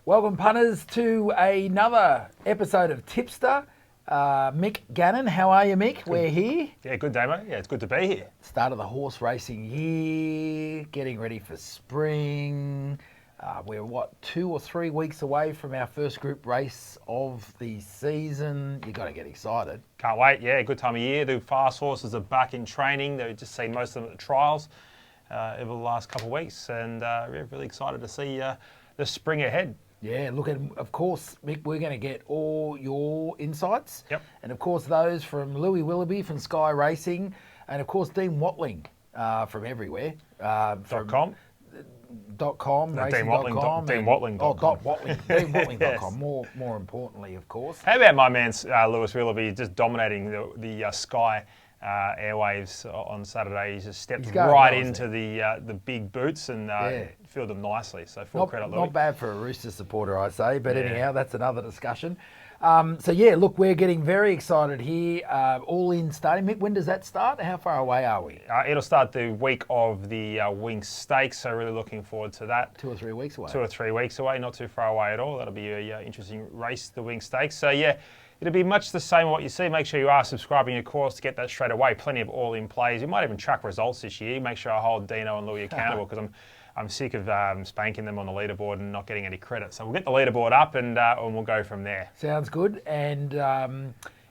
Welcome, punters, to another episode of Tipster. Mick Gannon, how are you, Mick? We're here. Yeah, good, Damo. Yeah, it's good to be here. Start of the horse racing year, getting ready for spring. We're, 2 or 3 weeks away from our first group race of the season. You got to get excited. Can't wait. Yeah, good time of year. The fast horses are back in training. They've just seen most of them at the trials over the last couple of weeks, and we're really excited to see the spring ahead. Yeah, look, and of course, Mick, we're going to get all your insights. Yep. And of course, those from Louis Willoughby from Sky Racing, and of course, Dean Watling from everywhere. .com? .com, No, racing.com. DeanWatling.com. DeanWatling.com, more importantly, of course. How about my man, Louis Willoughby, just dominating the Sky airwaves on Saturday? He just stepped right into the big boots and filled them nicely. So full credit, Louis. Not bad for a Rooster supporter, I'd say. But anyhow, that's another discussion. Look, we're getting very excited here. All in starting. Mick, when does that start? How far away are we? It'll start the week of the Wing Stakes, so really looking forward to that. 2 or 3 weeks away. 2 or 3 weeks away, not too far away at all. That'll be a interesting race, the Wing Stakes. So yeah, it'll be much the same what you see. Make sure you are subscribing, of course, to get that straight away. Plenty of all-in plays. You might even track results this year. Make sure I hold Dino and Louis accountable because I'm sick of spanking them on the leaderboard and not getting any credit. So we'll get the leaderboard up and we'll go from there. Sounds good. And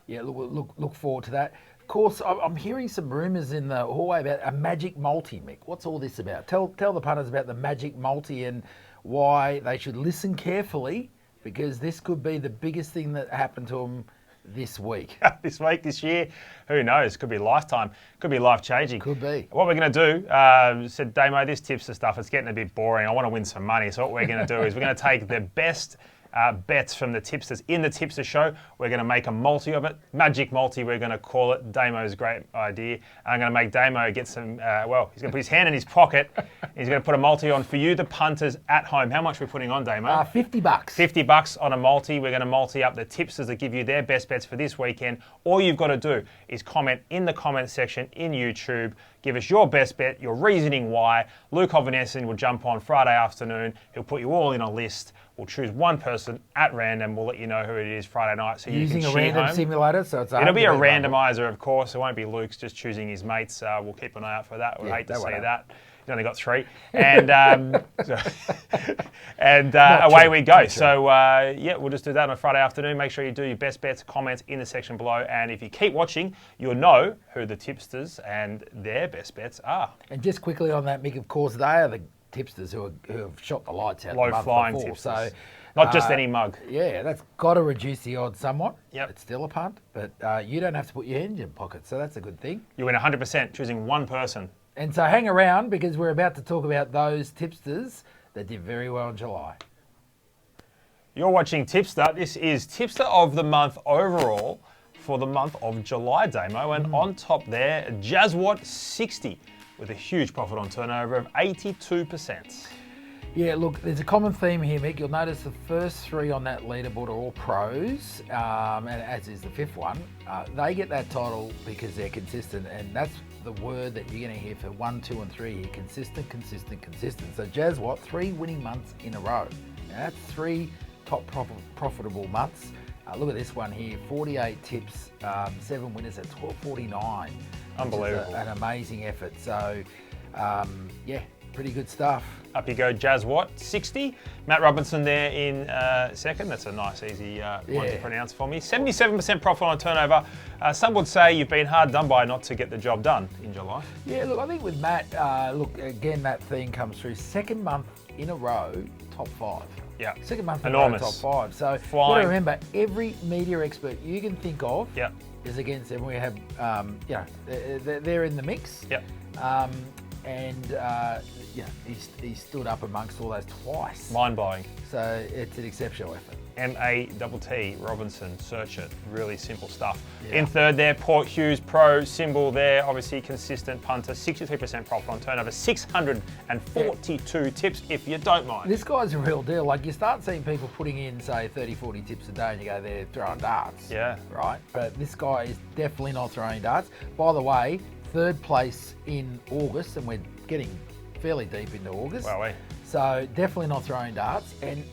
look forward to that. Of course, I'm hearing some rumours in the hallway about a magic multi, Mick. What's all this about? Tell the punters about the magic multi and why they should listen carefully, because this could be the biggest thing that happened to them this week. This year, who knows? Could be lifetime. Could be life-changing. Could be. What we're going to do, said Damo, this tipster stuff, it's getting a bit boring. I want to win some money. So what we're going to do is we're going to take the best bets from the tipsters in the tipster show. We're going to make a multi of it. Magic multi, we're going to call it. Damo's great idea. I'm going to make Damo get some, he's going to put his hand in his pocket. He's going to put a multi on for you, the punters at home. How much are we putting on, Damo? $50. $50 on a multi. We're going to multi up the tipsters that give you their best bets for this weekend. All you've got to do is comment in the comment section in YouTube. Give us your best bet, your reasoning why. Luke Hovanessin will jump on Friday afternoon. He'll put you all in a list. We'll choose one person at random. We'll let you know who it is Friday night. So you Using can a random home. simulator, so it's It'll be a randomizer, of course. It won't be Luke's just choosing his mates. We'll keep an eye out for that. We'd hate to see that. He's only got 3. And away we go. So, we'll just do that on a Friday afternoon. Make sure you do your best bets, comments in the section below. And if you keep watching, you'll know who the tipsters and their best bets are. And just quickly on that, Mick, of course, they are the tipsters who have shot the lights out. Low-flying tipsters. So, not just any mug. Yeah, that's got to reduce the odds somewhat. Yep. It's still a punt, but you don't have to put your hand in your pocket, so that's a good thing. You win 100% choosing one person. And so hang around because we're about to talk about those tipsters that did very well in July. You're watching Tipster. This is Tipster of the Month overall for the month of July, Damo. And on top there, Jazzwatt 60 with a huge profit on turnover of 82%. Yeah, look, there's a common theme here, Mick. You'll notice the first 3 on that leaderboard are all pros, and as is the 5th one. They get that title because they're consistent, and that's the word that you're going to hear for 1, 2, and 3 here. Consistent, consistent, consistent. So Jazzwatt, 3 winning months in a row. Now that's 3 top profitable months. Look at this one here, 48 tips, 7 winners at 12.49. Unbelievable. An amazing effort. So, pretty good stuff. Up you go, Jazzwatt 60. Matt Robinson there in second. That's a nice, easy one to pronounce for me. 77% profit on turnover. Some would say you've been hard done by not to get the job done in July. Yeah, look, I think with Matt, again, that theme comes through. 2nd month in a row, top 5. Yeah. 2nd month in a row, top 5. So, you've got to remember, every media expert you can think of is against them. We have, they're in the mix. Yep. He stood up amongst all those twice. Mind-blowing. So it's an exceptional effort. M-A-T-T, Robinson, search it. Really simple stuff. Yeah. In 3rd there, Port Hughes Pro symbol there. Obviously consistent punter, 63% profit on turnover, 642 tips if you don't mind. This guy's a real deal. Like, you start seeing people putting in, say, 30, 40 tips a day and you go, they're throwing darts. Yeah. Right? But this guy is definitely not throwing darts. By the way, 3rd place in August, and we're getting fairly deep into August. Wow, So definitely not throwing darts. And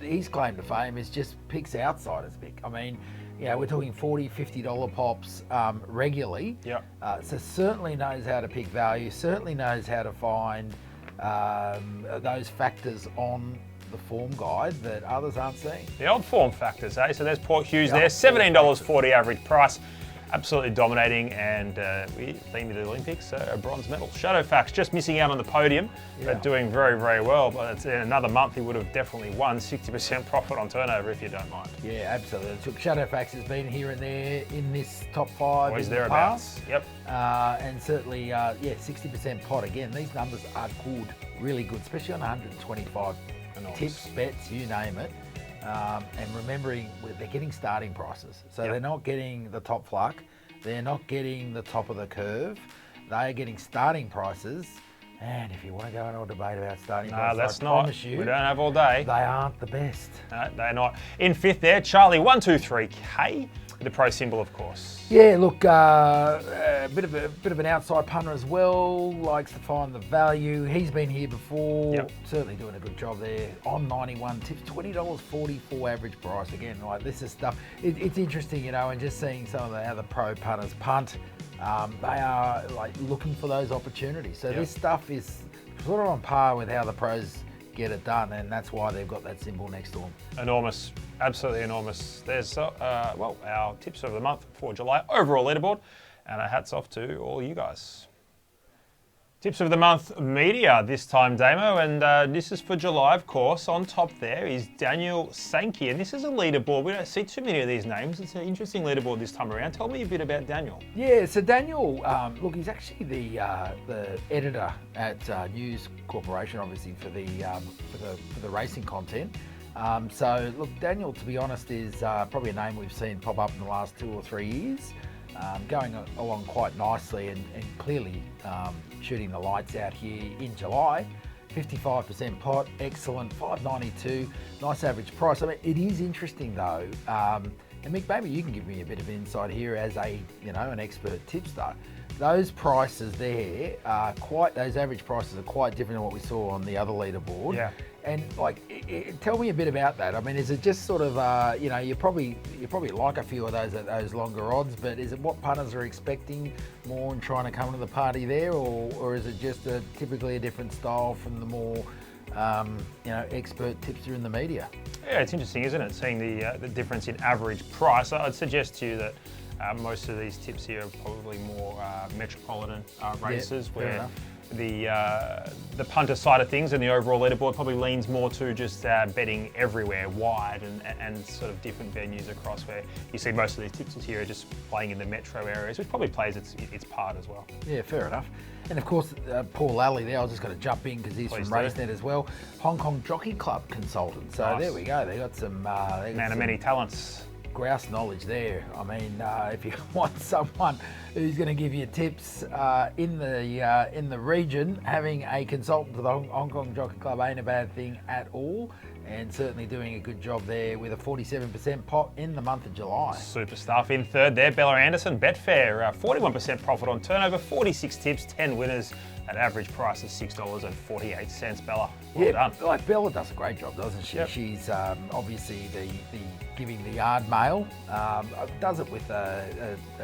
his claim to fame is just picks outsiders, Mick. I mean, we're talking $40, $50 pops regularly. Yep. So certainly knows how to pick value, certainly knows how to find those factors on the form guide that others aren't seeing. The old form factors, eh? So there's Port Hughes there, $17.40 average price. Absolutely dominating, and we themed the Olympics, a bronze medal. Shadowfax just missing out on the podium, but doing very, very well. But in another month, he would have definitely won 60% profit on turnover, if you don't mind. Yeah, absolutely. Shadowfax has been here and there in this top five. Always in the thereabouts. past. Yep. And certainly, 60% pot again. These numbers are good, really good, especially on 125 tips, bets, you name it. And remembering they're getting starting prices. So they're not getting the top fluck. They're not getting the top of the curve. They are getting starting prices. And if you want to go into a debate about starting prices, that's I not. promise you, We don't have all day. They aren't the best. No, they're not. In fifth there, Charlie, 123K. The pro symbol, of course. Yeah, look, a bit of an outside punter as well. Likes to find the value. He's been here before. Yep. Certainly doing a good job there. On 91 tips, $20.44 average price. Again, like this is stuff. It's interesting, and just seeing some of the other pro punters punt. They are like looking for those opportunities. So this stuff is sort of on par with how the pros get it done, and that's why they've got that symbol next to them. Enormous, absolutely enormous. There's our tips of the month for July overall leaderboard, and our hats off to all you guys. Tips of the month media this time, Damo, and this is for July, of course. On top there is Daniel Sankey, and this is a leaderboard. We don't see too many of these names. It's an interesting leaderboard this time around. Tell me a bit about Daniel. Yeah, so Daniel, look, he's actually the editor at News Corporation, obviously for the racing content. So look, Daniel, to be honest, is probably a name we've seen pop up in the last 2 or 3 years. Going along quite nicely and clearly shooting the lights out here in July. 55% pot, excellent, $5.92, nice average price. I mean, it is interesting though, and Mick, maybe you can give me a bit of insight here as an expert tipster. Those prices there are those average prices are quite different than what we saw on the other leaderboard. Yeah. And tell me a bit about that. I mean, is it just sort of, you probably like a few of those at those longer odds, but is it what punters are expecting more and trying to come to the party there, or is it just typically a different style from the more, expert tipster in the media? Yeah, it's interesting, isn't it? Seeing the difference in average price. I'd suggest to you that most of these tips here are probably more metropolitan races where the punter side of things and the overall leaderboard probably leans more to just betting everywhere wide and sort of different venues across where you see most of these tipsters here are just playing in the metro areas, which probably plays its part as well. Yeah, fair enough. And of course, Paul Lally there, I was just going to jump in because he's from RaceNet as well. Hong Kong Jockey Club consultant. So There we go. They got some man of many talents. Grouse knowledge there. I mean, if you want someone who's going to give you tips in the region, having a consultant to the Hong Kong Jockey Club ain't a bad thing at all, and certainly doing a good job there with a 47% pot in the month of July. Super stuff. In third there, Bella Anderson, Betfair, 41% profit on turnover, 46 tips, 10 winners. At average price of $6.48. Bella, well done. Like Bella does a great job, doesn't she? Yep. She's obviously the giving the yard mail. Does it with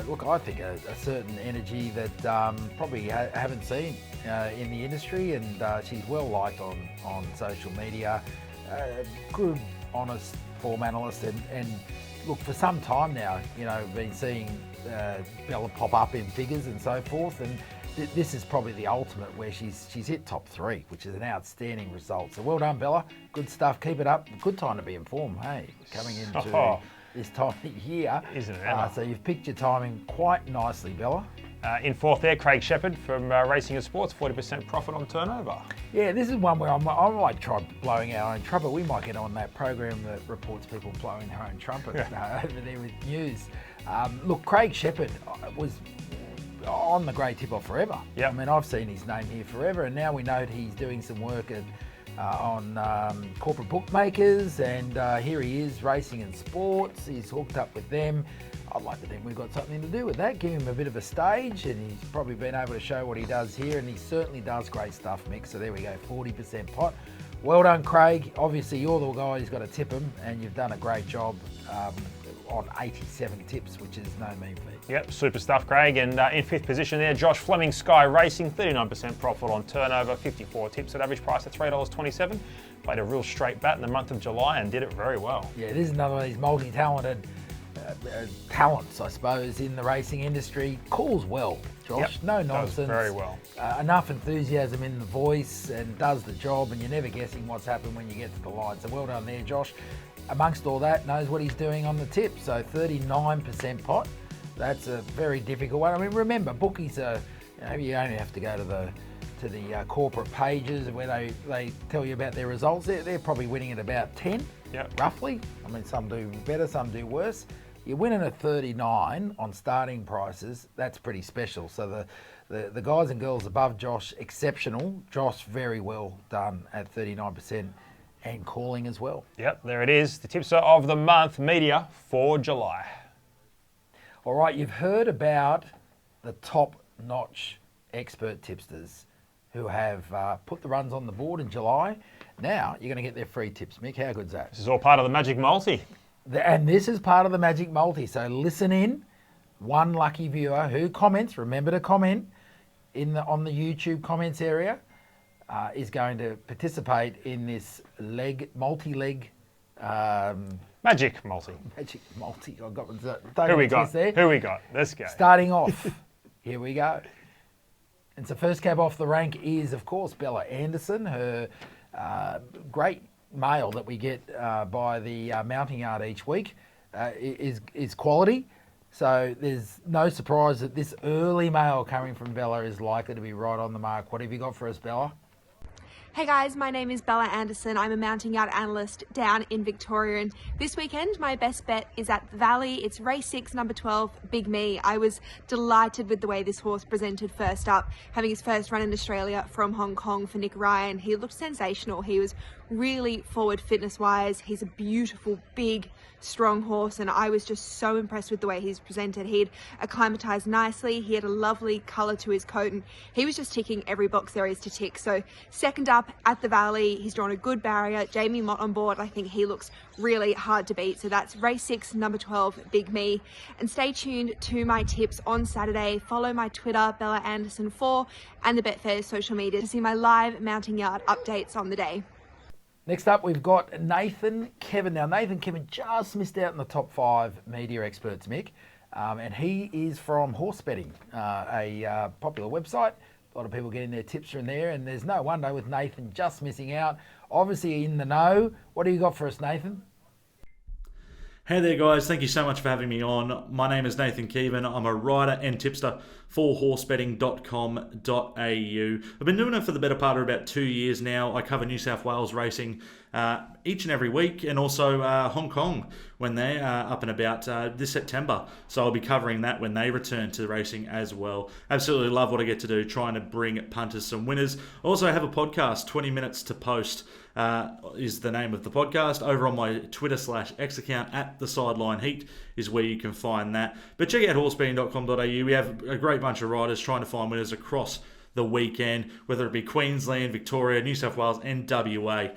look, I think a certain energy that probably haven't seen in the industry, and she's well liked on social media. Good, honest form analyst, and look, for some time now, been seeing Bella pop up in figures and so forth, and this is probably the ultimate where she's hit top 3, which is an outstanding result. So well done, Bella. Good stuff. Keep it up. Good time to be in form. Hey, coming into this time of year. Isn't it, Emma? So you've picked your timing quite nicely, Bella. In fourth there, Craig Shepherd from Racing and Sports, 40% profit on turnover. Yeah, this is one where I might try blowing our own trumpet. We might get on that program that reports people blowing their own trumpet over there with news. Look, Craig Shepherd was on the Grey Tip-Off forever. Yep. I mean, I've seen his name here forever, and now we know he's doing some work on corporate bookmakers, and here he is, Racing and Sports. He's hooked up with them. I'd like to think we've got something to do with that, give him a bit of a stage, and he's probably been able to show what he does here, and he certainly does great stuff, Mick. So there we go, 40% pot. Well done, Craig. Obviously, you're the guy who's got to tip him, and you've done a great job on 87 tips, which is no mean feat. Yep, super stuff, Craig. And in fifth position there, Josh Fleming, Sky Racing, 39% profit on turnover, 54 tips at average price at $3.27. Played a real straight bat in the month of July and did it very well. Yeah, this is another one of these multi-talented talents, I suppose, in the racing industry. Calls well, Josh. Yep, no nonsense. does very well. Enough enthusiasm in the voice and does the job, and you're never guessing what's happened when you get to the line. So well done there, Josh. Amongst all that, knows what he's doing on the tip. So 39% pot. That's a very difficult one. I mean, remember, bookies are, you only have to go to the corporate pages where they tell you about their results. They're probably winning at about 10, roughly. I mean, some do better, some do worse. You're winning at 39 on starting prices. That's pretty special. So the guys and girls above Josh, exceptional. Josh, very well done at 39% and calling as well. Yep, there it is. The tipster of the month, media for July. All right, you've heard about the top-notch expert tipsters who have put the runs on the board in July. Now you're going to get their free tips. Mick, how good's that? This is all part of the Magic Multi. And this is part of the Magic Multi. So listen in. One lucky viewer who comments, remember to comment on the YouTube comments area, is going to participate in this multi-leg Magic Multi. Magic Multi. I've got Who we got? there. Who we got? Let's go. Starting off, here we go. And so first cab off the rank is, of course, Bella Anderson, her great mail that we get by the mounting yard each week is quality. So there's no surprise that this early mail coming from Bella is likely to be right on the mark. What have you got for us, Bella? Hey guys, my name is Bella Anderson. I'm a mounting yard analyst down in Victoria, and this weekend my best bet is at the Valley. It's race 6, number 12, Big Me. I was delighted with the way this horse presented first up, having his first run in Australia from Hong Kong for Nick Ryan. He looked sensational. He was really forward fitness wise. He's a beautiful, big, strong horse, and I was just so impressed with the way he's presented. He'd acclimatized nicely. He had a lovely color to his coat, and he was just ticking every box there is to tick. So second up at the Valley, he's drawn a good barrier. Jamie Mott on board. I think he looks really hard to beat. So that's race 6, number 12, Big Me. And stay tuned to my tips on Saturday. Follow my Twitter, Bella Anderson 4, and the Betfair social media to see my live mounting yard updates on the day. Next up, we've got Nathan Keven. Now, Nathan Keven just missed out in the top 5 media experts, Mick. And he is from Horse Betting, a popular website. A lot of people getting their tips from there, and there's no wonder with Nathan just missing out. Obviously in the know. What do you got for us, Nathan? Hey there guys, thank you so much for having me on. My name is Nathan Keven. I'm a writer and tipster for horsebetting.com.au. I've been doing it for the better part of about 2 years now. I cover New South Wales racing each and every week, and also Hong Kong when they're up and about this September. So I'll be covering that when they return to racing as well. Absolutely love what I get to do, trying to bring punters some winners. I also have a podcast, 20 Minutes to Post is the name of the podcast. Over on my Twitter/X account at The Sideline Heat is where you can find that. But check out horsebetting.com.au. We have a great bunch of riders trying to find winners across the weekend, whether it be Queensland, Victoria, New South Wales and WA.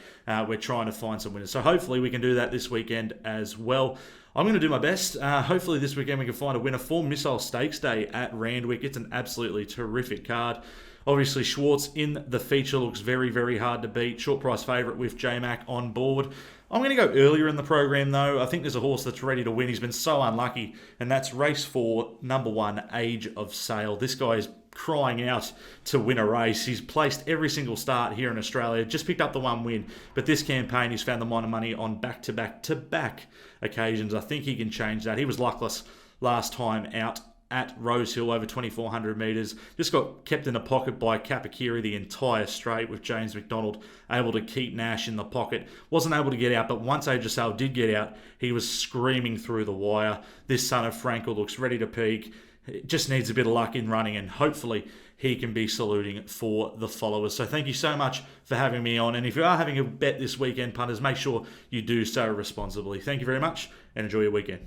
We're trying to find some winners. So hopefully we can do that this weekend as well. I'm going to do my best. Hopefully this weekend we can find a winner for Missile Stakes Day at Randwick. It's an absolutely terrific card. Obviously, Schwartz in the feature looks very, very hard to beat. Short price favourite with J-Mac on board. I'm going to go earlier in the program, though. I think there's a horse that's ready to win. He's been so unlucky, and that's race 4, number 1, Age of Sail. This guy is crying out to win a race. He's placed every single start here in Australia, just picked up the 1 win, but this campaign he's found the minor money on back-to-back occasions. I think he can change that. He was luckless last time out at Rosehill over 2,400 metres. Just got kept in the pocket by Kapakiri the entire straight, with James McDonald able to keep Nash in the pocket. Wasn't able to get out, but once Age of Sail did get out, he was screaming through the wire. This son of Frankel looks ready to peak. It just needs a bit of luck in running, and hopefully he can be saluting for the followers. So thank you so much for having me on. And if you are having a bet this weekend, punters, make sure you do so responsibly. Thank you very much, and enjoy your weekend.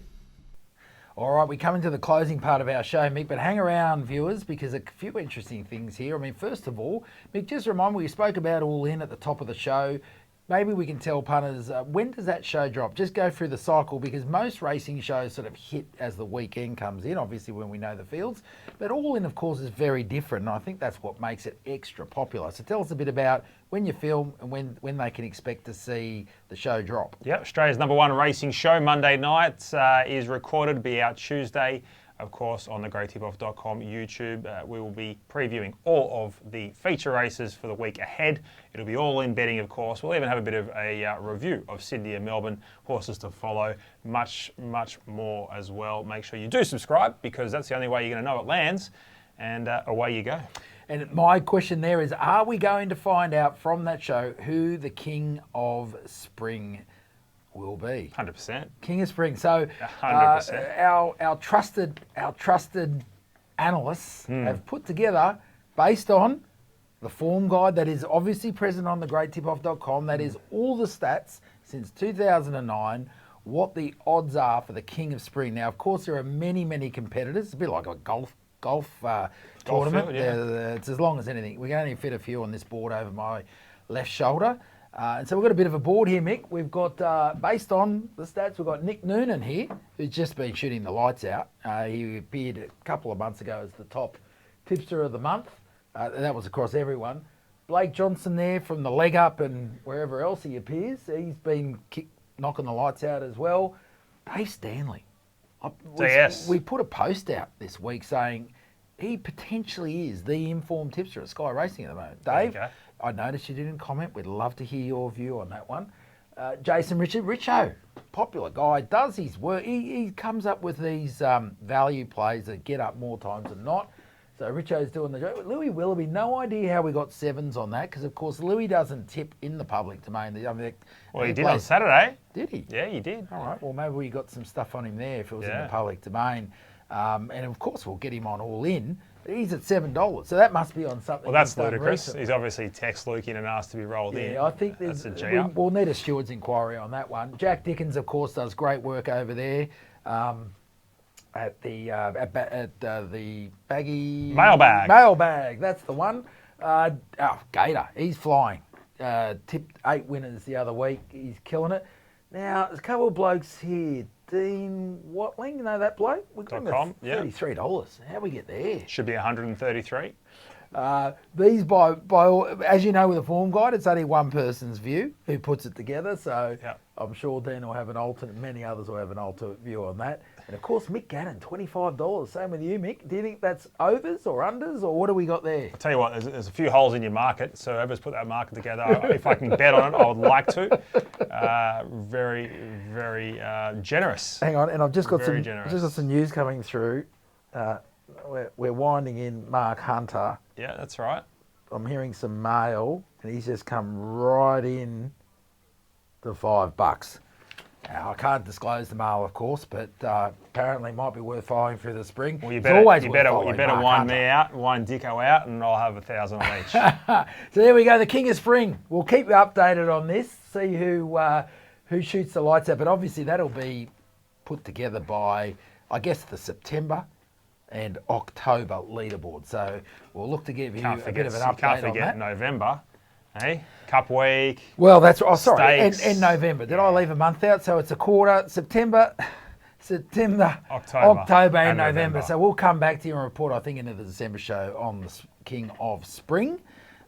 All right, we come into the closing part of our show, Mick, but hang around, viewers, because a few interesting things here. I mean, first of all, Mick, just remind me, we spoke about All In at the top of the show. maybe we can tell punters, when does that show drop? Just go through the cycle, because most racing shows sort of hit as the weekend comes in, obviously when we know the fields. But All In, of course, is very different, and I think that's what makes it extra popular. So tell us a bit about when you film and when they can expect to see the show drop. Yep, Australia's #1 racing show, Monday night, is recorded to be out Tuesday. Of course, on the greattipoff.com YouTube, we will be previewing all of the feature races for the week ahead. It'll be all in betting, of course. We'll even have a bit of a review of Sydney and Melbourne horses to follow. Much, much more as well. Make sure you do subscribe, because that's the only way you're going to know it lands. And away you go. And my question there is, are we going to find out from that show who the King of Spring will be? 100%. King of Spring. So 100%. Our trusted analysts have put together, based on the form guide that is obviously present on the greattipoff.com, that is all the stats since 2009, what the odds are for the King of Spring. Now, of course, there are many, many competitors. It's a bit like a golf tournament. Field, yeah. It's as long as anything. We can only fit a few on this board over my left shoulder. And so we've got a bit of a board here, Mick. We've got, based on the stats, we've got Nick Noonan here, who's just been shooting the lights out. He appeared a couple of months ago as the top tipster of the month. That was across everyone. Blake Johnson there from the leg up and wherever else he appears. He's been knocking the lights out as well. Dave Stanley. We put a post out this week saying he potentially is the informed tipster at Sky Racing at the moment. Dave, I noticed you didn't comment. We'd love to hear your view on that one. Jason Richo, popular guy, does his work. He comes up with these value plays that get up more times than not. So Richo's doing the job. Louis Willoughby, no idea how we got sevens on that, because of course Louis doesn't tip in the public domain. Well, he did on Saturday. Did he? Yeah, he did. All right. Well, maybe we got some stuff on him there if it was in the public domain. And of course, we'll get him on All In. He's at $7, so that must be on something. Well, that's ludicrous. Recently. He's obviously text Luke in and asked to be rolled in. Yeah, I think we'll need a steward's inquiry on that one. Jack Dickens, of course, does great work over there at the baggy mailbag. That's the one. Gator, he's flying. Tipped 8 winners the other week. He's killing it. Now, there's a couple of blokes here. Dean Watling, you know that bloke? We got him at $33. How we get there? Should be 133. These by as you know, with a form guide, it's only one person's view who puts it together. So I'm sure Dean will have an alternate. Many others will have an alternate view on that. And of course, Mick Gannon, $25. Same with you, Mick. Do you think that's overs or unders, or what do we got there? I'll tell you what, there's a few holes in your market. So whoever's put that market together, if I can bet on it, I would like to. Very, very generous. Hang on, and I've just got generous. some news coming through. We're winding in Mark Hunter. Yeah, that's right. I'm hearing some mail, and he's just come right in to $5. Now, I can't disclose the mail, of course, but apparently it might be worth following through the spring. Well, you better wind me out, wind Dicko out, and I'll have 1,000 on each. So there we go, the King of Spring. We'll keep you updated on this, see who shoots the lights out, but obviously that'll be put together by, I guess, the September and October leaderboard. So we'll look to give you a bit of an update on that. Can't forget November. Hey, Cup week. Well, that's and November. Did I leave a month out? So it's a quarter. September, October, and November. So we'll come back to you and report, I think, into the December show on the King of Spring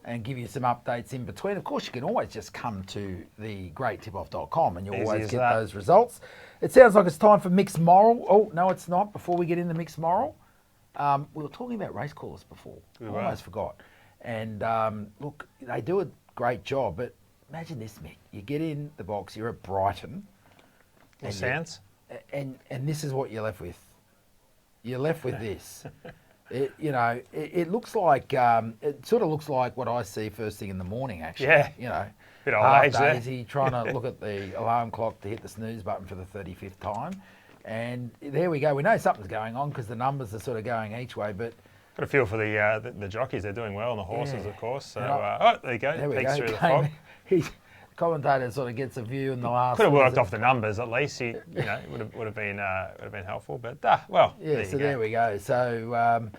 and give you some updates in between. Of course, you can always just come to the greattipoff.com and you'll always get those results. It sounds like it's time for Mixed Moral. Oh, no, it's not. Before we get into Mixed Moral, we were talking about race callers before. I almost forgot. And look, they do a great job, but imagine this, Mick. You get in the box, you're at Brighton. And and this is what you're left with. You're left with this. It looks like, it sort of looks like what I see first thing in the morning, actually. Yeah. Bit old half age there. daisy, trying to look at the alarm clock to hit the snooze button for the 35th time. And there we go. We know something's going on because the numbers are sort of going each way, but got a feel for the jockeys. They're doing well, and the horses, of course. So, there you go. There we Peeks go. through the fog. The commentator sort of gets a view in the last. Could have worked off the numbers at least. It would have been helpful. But there we go. So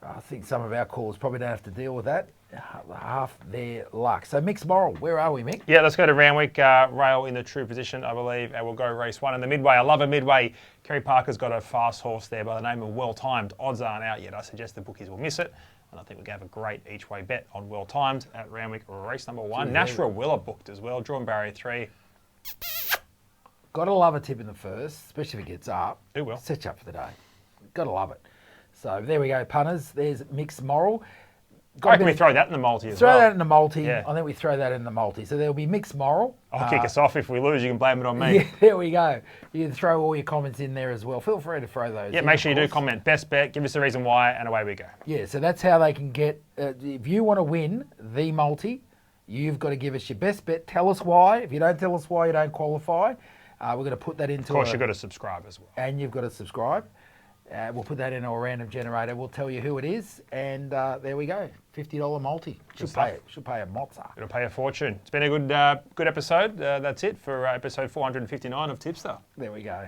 I think some of our calls probably don't have to deal with that. half their luck. So Mick's Moral, where are we, Mick? Yeah, let's go to Randwick. Rail in the true position, I believe, and we'll go race 1 in the Midway. I love a Midway. Kerry Parker's got a fast horse there by the name of Well Timed. Odds aren't out yet. I suggest the bookies will miss it. And I think we can have a great each-way bet on Well Timed at Randwick race number 1. Nashua Willer booked as well. Drawn barrier 3. Got to love a tip in the first, especially if it gets up. It will. Set you up for the day. Got to love it. So there we go, punters. There's Mick's Moral. I reckon we throw that in the multi as well. Throw that in the multi. Yeah. I think we throw that in the multi. So there'll be Mick's Moral. I'll kick us off. If we lose, you can blame it on me. Yeah, there we go. You can throw all your comments in there as well. Feel free to throw those. Yeah, in, make sure you do course. comment. Best bet, give us the reason why, and away we go. Yeah, so that's how they can get. If you want to win the multi, you've got to give us your best bet. Tell us why. If you don't tell us why, you don't qualify. We're going to put that into. Of course, you've got to subscribe as well. And you've got to subscribe. We'll put that in our random generator. We'll tell you who it is, and there we go. $50 multi. Should pay a mozza. It'll pay a fortune. It's been a good episode. That's it for episode 459 of Tipster. There we go.